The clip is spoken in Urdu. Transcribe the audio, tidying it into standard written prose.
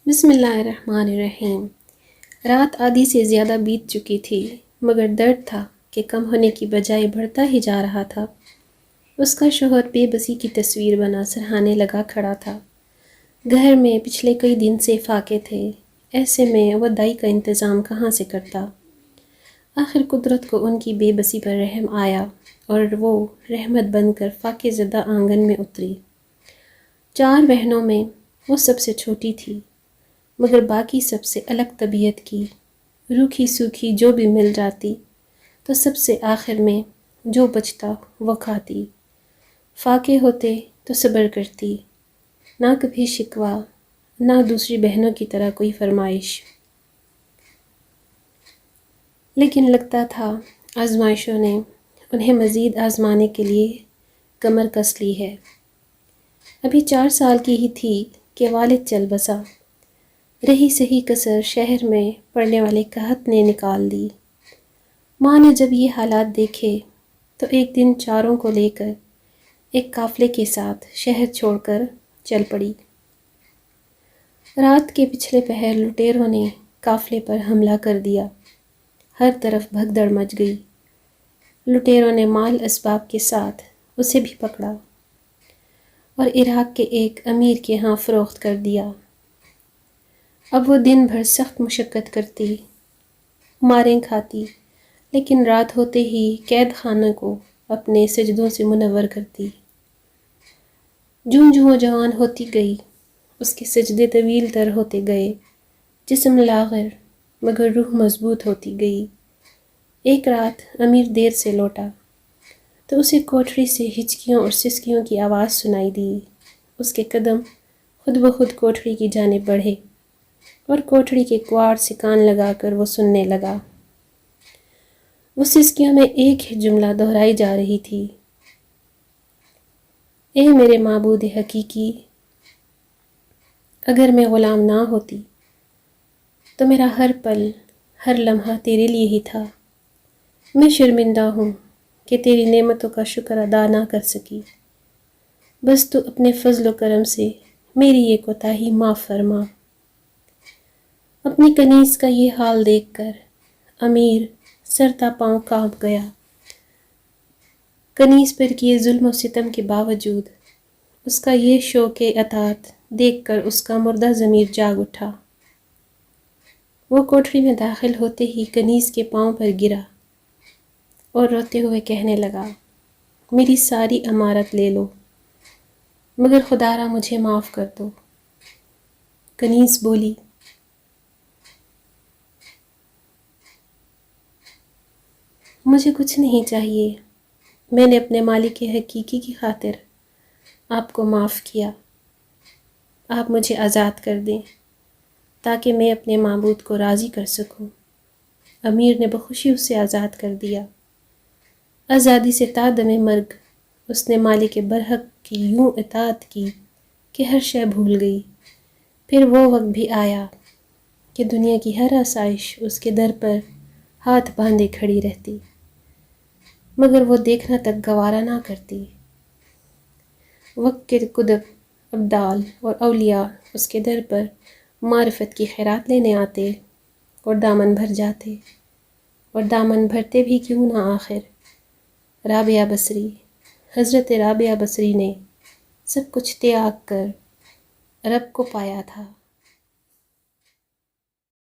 بسم اللہ الرحمن الرحیم۔ رات آدھی سے زیادہ بیت چکی تھی، مگر درد تھا کہ کم ہونے کی بجائے بڑھتا ہی جا رہا تھا۔ اس کا شوہر بے بسی کی تصویر بنا سرہانے لگا کھڑا تھا۔ گھر میں پچھلے کئی دن سے فاقے تھے، ایسے میں وہ دائی کا انتظام کہاں سے کرتا؟ آخر قدرت کو ان کی بے بسی پر رحم آیا اور وہ رحمت بن کر فاقے زدہ آنگن میں اتری۔ 4 بہنوں میں وہ سب سے چھوٹی تھی، مگر باقی سب سے الگ طبیعت کی، روکھی سوکھی جو بھی مل جاتی تو سب سے آخر میں جو بچتا وہ کھاتی۔ فاقے ہوتے تو صبر کرتی، نہ کبھی شکوہ، نہ دوسری بہنوں کی طرح کوئی فرمائش۔ لیکن لگتا تھا آزمائشوں نے انہیں مزید آزمانے کے لیے کمر کس لی ہے۔ ابھی 4 سال کی ہی تھی کہ والد چل بسا۔ رہی سہی کسر شہر میں پڑھنے والے قحط نے نکال دی۔ ماں نے جب یہ حالات دیکھے تو ایک دن چاروں کو لے کر ایک قافلے کے ساتھ شہر چھوڑ کر چل پڑی۔ رات کے پچھلے پہر لٹیروں نے قافلے پر حملہ کر دیا۔ ہر طرف بھگدڑ مچ گئی۔ لٹیروں نے مال اسباب کے ساتھ اسے بھی پکڑا اور عراق کے ایک امیر کے ہاں فروخت کر دیا۔ اب وہ دن بھر سخت مشقت کرتی، ماریں کھاتی، لیکن رات ہوتے ہی قید خانے کو اپنے سجدوں سے منور کرتی۔ جوں جوں جوان ہوتی گئی، اس کے سجدے طویل تر ہوتے گئے، جسم لاغر مگر روح مضبوط ہوتی گئی۔ ایک رات امیر دیر سے لوٹا تو اسے کوٹھری سے ہچکیوں اور سسکیوں کی آواز سنائی دی۔ اس کے قدم خود بخود کوٹھری کی جانب بڑھے اور کوٹھری کے کواڑ سے کان لگا کر وہ سننے لگا۔ وہ سسکیوں میں ایک ہی جملہ دہرائی جا رہی تھی، اے میرے معبود حقیقی، اگر میں غلام نہ ہوتی تو میرا ہر پل، ہر لمحہ تیرے لیے ہی تھا۔ میں شرمندہ ہوں کہ تیری نعمتوں کا شکر ادا نہ کر سکی۔ بس تو اپنے فضل و کرم سے میری یہ کوتاہی معاف فرما۔ اپنی کنیز کا یہ حال دیکھ کر امیر سر تا پاؤں کانپ گیا۔ کنیز پر کیے ظلم و ستم کے باوجود اس کا یہ شوق اطاعت دیکھ کر اس کا مردہ ضمیر جاگ اٹھا۔ وہ کوٹھری میں داخل ہوتے ہی کنیز کے پاؤں پر گرا اور روتے ہوئے کہنے لگا، میری ساری امارت لے لو مگر خدا را مجھے معاف کر دو۔ کنیز بولی، مجھے کچھ نہیں چاہیے، میں نے اپنے مالک حقیقی کی خاطر آپ کو معاف کیا۔ آپ مجھے آزاد کر دیں تاکہ میں اپنے معبود کو راضی کر سکوں۔ امیر نے بخوشی اسے آزاد کر دیا۔ آزادی سے تا دم مرگ اس نے مالک برحق کی یوں اطاعت کی کہ ہر شے بھول گئی۔ پھر وہ وقت بھی آیا کہ دنیا کی ہر آسائش اس کے در پر ہاتھ باندھے کھڑی رہتی، مگر وہ دیکھنا تک گوارا نہ کرتی۔ وقت کے قطب ابدال اور اولیاء اس کے در پر معرفت کی خیرات لینے آتے اور دامن بھر جاتے، اور دامن بھرتے بھی کیوں نہ آخر رابعہ بصری، حضرت رابعہ بصری نے سب کچھ تیاگ کر رب کو پایا تھا۔